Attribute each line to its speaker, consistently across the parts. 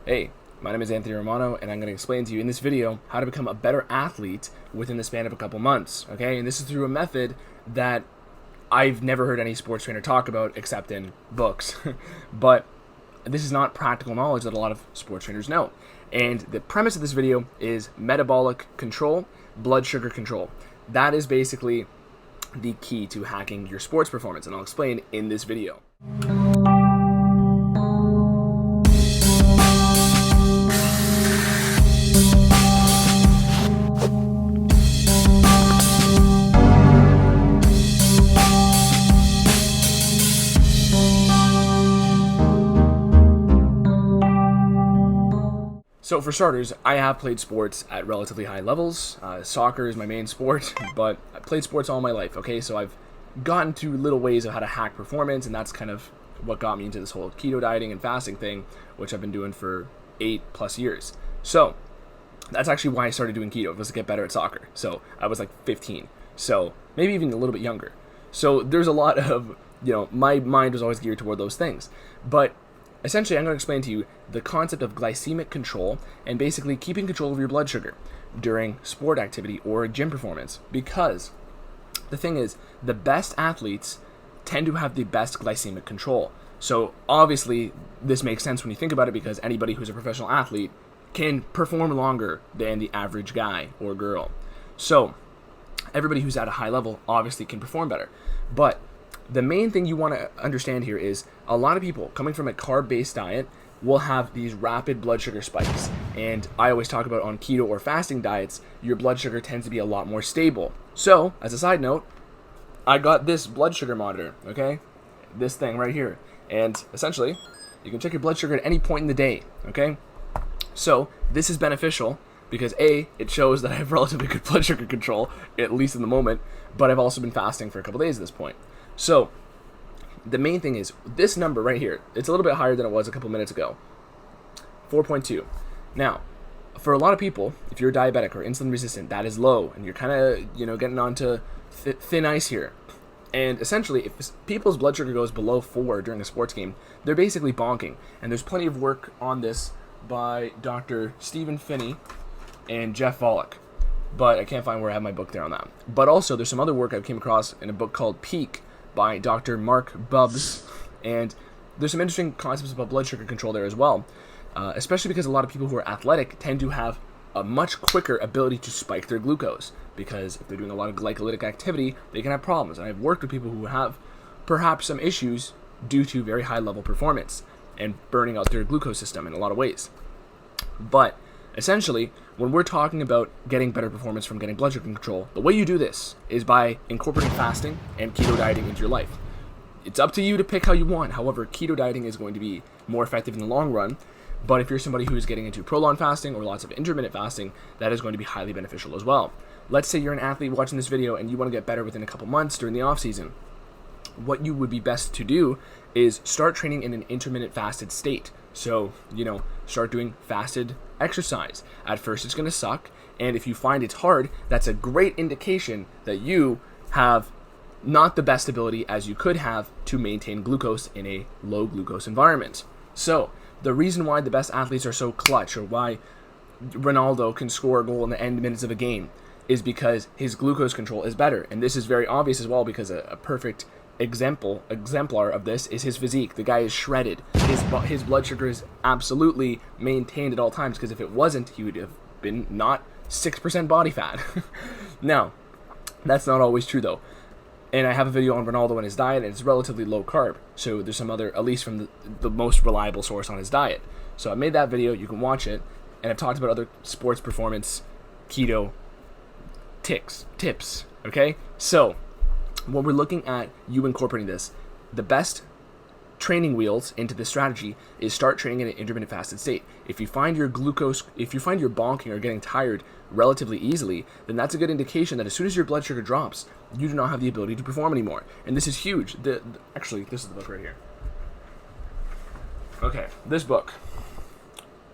Speaker 1: Hey, my name is Anthony Romano, and I'm going to explain to you in this video how to become a better athlete within the span of a couple months, okay? And this is through a method that I've never heard any sports trainer talk about except in books. But this is not practical knowledge that a lot of sports trainers know. And the premise of this video is metabolic control, blood sugar control. That is basically the key to hacking your sports performance, and I'll explain in this video. So for starters, I have played sports at relatively high levels. Soccer is my main sport, but I played sports all my life, okay? So I've gotten to little ways of how to hack performance, and that's kind of what got me into this whole keto dieting and fasting thing, which I've been doing for 8+ years. So that's actually why I started doing keto, was to get better at soccer. So I was like 15, so maybe even a little bit younger. So there's a lot of, my mind was always geared toward those things. But essentially, I'm going to explain to you the concept of glycemic control and basically keeping control of your blood sugar during sport activity or gym performance. Because the thing is, the best athletes tend to have the best glycemic control. So obviously, this makes sense when you think about it, because anybody who's a professional athlete can perform longer than the average guy or girl. So everybody who's at a high level obviously can perform better. But the main thing you want to understand here is a lot of people coming from a carb-based diet will have these rapid blood sugar spikes. And I always talk about on keto or fasting diets, your blood sugar tends to be a lot more stable. So, as a side note, I got this blood sugar monitor, okay? This thing right here. And essentially, you can check your blood sugar at any point in the day, okay? So, this is beneficial because A, it shows that I have relatively good blood sugar control, at least in the moment, but I've also been fasting for a couple days at this point. So, the main thing is, this number right here, it's a little bit higher than it was a couple minutes ago. 4.2. Now, for a lot of people, if you're diabetic or insulin resistant, that is low, and you're kind of, getting onto thin ice here. And essentially, if people's blood sugar goes below 4 during a sports game, they're basically bonking. And there's plenty of work on this by Dr. Stephen Finney and Jeff Volek. But I can't find where I have my book there on that. But also, there's some other work I came across in a book called Peak by Dr. Mark Bubbs, and there's some interesting concepts about blood sugar control there as well, especially because a lot of people who are athletic tend to have a much quicker ability to spike their glucose, because if they're doing a lot of glycolytic activity, they can have problems. And I've worked with people who have perhaps some issues due to very high level performance and burning out their glucose system in a lot of ways. But essentially, when we're talking about getting better performance from getting blood sugar control, the way you do this is by incorporating fasting and keto dieting into your life. It's up to you to pick how you want. However, keto dieting is going to be more effective in the long run. But if you're somebody who's getting into prolonged fasting or lots of intermittent fasting, that is going to be highly beneficial as well. Let's say you're an athlete watching this video and you want to get better within a couple months during the off season. What you would be best to do is start training in an intermittent fasted state. So, start doing fasted exercise. At first, it's going to suck. And if you find it's hard, that's a great indication that you have not the best ability as you could have to maintain glucose in a low glucose environment. So, the reason why the best athletes are so clutch, or why Ronaldo can score a goal in the end minutes of a game, is because his glucose control is better. And this is very obvious as well, because a perfect exemplar of this is his physique. The guy is shredded. His blood sugar is absolutely maintained at all times, because if it wasn't, he would have been not 6% body fat. Now, that's not always true though. And I have a video on Ronaldo and his diet, and it's relatively low carb. So there's some other, at least from the most reliable source on his diet. So I made that video, you can watch it, and I've talked about other sports performance keto tips, okay? So when we're looking at you incorporating this, the best training wheels into this strategy is start training in an intermittent fasted state. If you find your bonking or getting tired relatively easily, then that's a good indication that as soon as your blood sugar drops, you do not have the ability to perform anymore. And this is huge. Actually, this is the book right here. Okay, this book,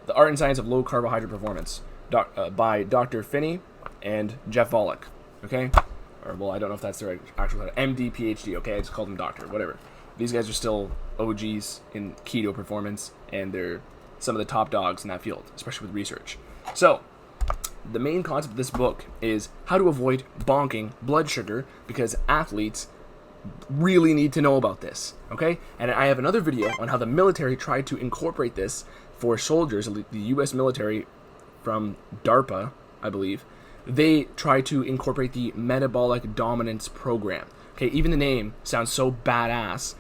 Speaker 1: The Art and Science of Low Carbohydrate Performance, by Dr. Finney and Jeff Volek, okay? Or, well, I don't know if that's their actual title. MD, PhD, okay? I just called them doctor, whatever. These guys are still OGs in keto performance, and they're some of the top dogs in that field, especially with research. So the main concept of this book is how to avoid bonking blood sugar, because athletes really need to know about this, okay? And I have another video on how the military tried to incorporate this for soldiers, the US military from DARPA, I believe. They tried to incorporate the Metabolic Dominance program. Okay, even the name sounds so badass,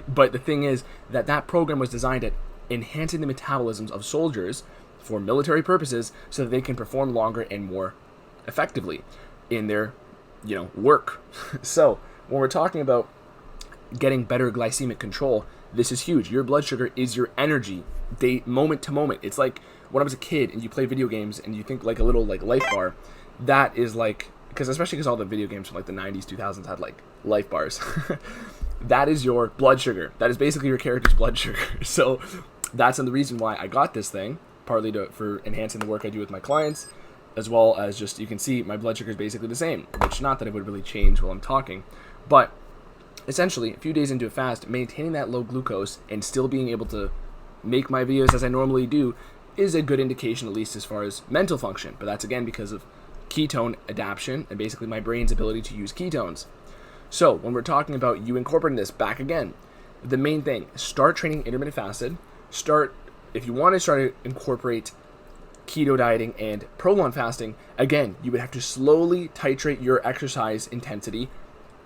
Speaker 1: but the thing is that that program was designed at enhancing the metabolisms of soldiers for military purposes so that they can perform longer and more effectively in their, work. So when we're talking about getting better glycemic control, this is huge. Your blood sugar is your energy, moment to moment. It's like when I was a kid and you play video games and you think like a little like life bar. That is like, especially because all the video games from like the 90s, 2000s had like life bars. That is your blood sugar. That is basically your character's blood sugar. So that's the reason why I got this thing, partly for enhancing the work I do with my clients, as well as just, you can see my blood sugar is basically the same, which not that it would really change while I'm talking, but essentially a few days into a fast, maintaining that low glucose and still being able to make my videos as I normally do is a good indication, at least as far as mental function. But that's again because of ketone adaptation and basically my brain's ability to use ketones. So when we're talking about you incorporating this back again, the main thing, start training intermittent fasted. If you want to start to incorporate keto dieting and prolonged fasting, again, you would have to slowly titrate your exercise intensity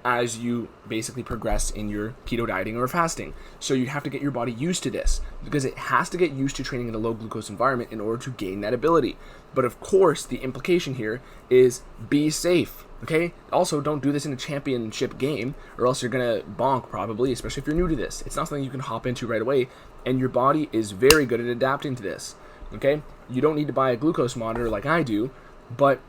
Speaker 1: as you basically progress in your keto dieting or fasting. So you have to get your body used to this, because it has to get used to training in a low glucose environment in order to gain that ability. But of course, the implication here is be safe, okay? Also, don't do this in a championship game, or else you're gonna bonk probably, especially if you're new to this. It's not something you can hop into right away, and your body is very good at adapting to this, okay? You don't need to buy a glucose monitor like I do, but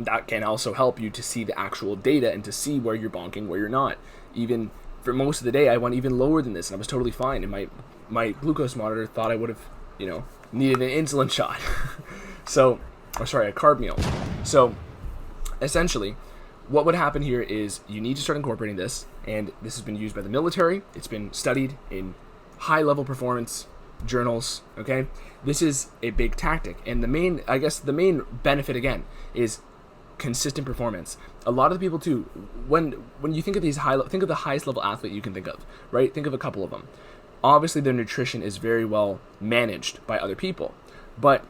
Speaker 1: that can also help you to see the actual data and to see where you're bonking, where you're not. Even for most of the day, I went even lower than this, and I was totally fine. And my glucose monitor thought I would have, needed an insulin shot. A carb meal. So, essentially, what would happen here is you need to start incorporating this, and this has been used by the military. It's been studied in high-level performance journals, okay? This is a big tactic, and the main benefit, again, is consistent performance. A lot of the people too, when you think of these think of the highest level athlete you can think of, right? Think of a couple of them. Obviously their nutrition is very well managed by other people, but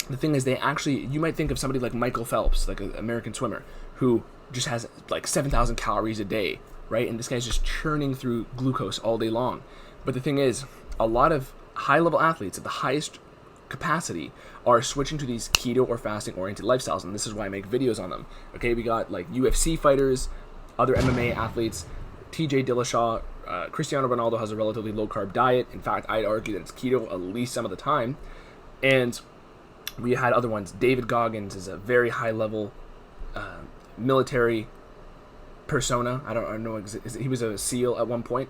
Speaker 1: the thing is you might think of somebody like Michael Phelps, like an American swimmer, who just has like 7,000 calories a day, right? And this guy's just churning through glucose all day long. But the thing is, a lot of high level athletes at the highest capacity are switching to these keto or fasting oriented lifestyles, and this is why I make videos on them. Okay, we got like UFC fighters, other MMA athletes, TJ Dillashaw, Cristiano Ronaldo has a relatively low carb diet. In fact, I'd argue that it's keto at least some of the time. And we had other ones. David Goggins is a very high level military persona. I don't know, he was a SEAL at one point.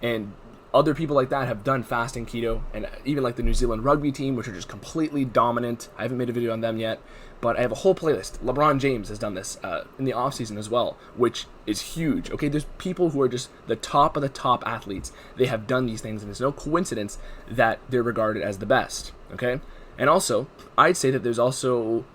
Speaker 1: And other people like that have done fasting keto, and even like the New Zealand rugby team, which are just completely dominant. I haven't made a video on them yet, but I have a whole playlist. LeBron James has done this in the off season as well, which is huge. Okay, there's people who are just the top of the top athletes. They have done these things, and it's no coincidence that they're regarded as the best. Okay, and also I'd say that there's also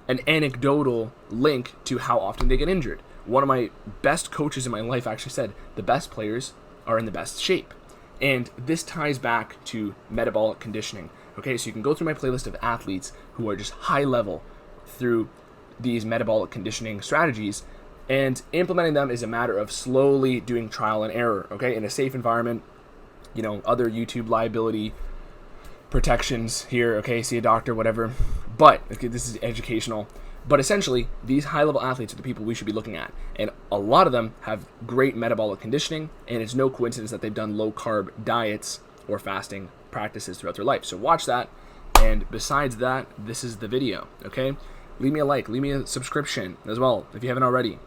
Speaker 1: an anecdotal link to how often they get injured. One of my best coaches in my life actually said the best players are in the best shape. And this ties back to metabolic conditioning. Okay, so you can go through my playlist of athletes who are just high level through these metabolic conditioning strategies, and implementing them is a matter of slowly doing trial and error, okay, in a safe environment. Other YouTube liability protections here, okay, see a doctor, whatever. But, okay, this is educational. But essentially, these high-level athletes are the people we should be looking at. And a lot of them have great metabolic conditioning, and it's no coincidence that they've done low-carb diets or fasting practices throughout their life. So watch that, and besides that, this is the video, okay? Leave me a like, leave me a subscription as well, if you haven't already.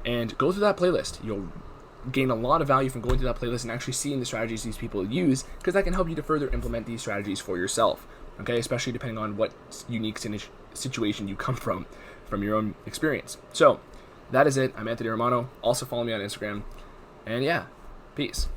Speaker 1: And go through that playlist. You'll gain a lot of value from going through that playlist and actually seeing the strategies these people use, because that can help you to further implement these strategies for yourself, okay? Especially depending on what unique situation you come from your own experience. So that is it. I'm Anthony Romano. Also follow me on Instagram, and yeah, peace.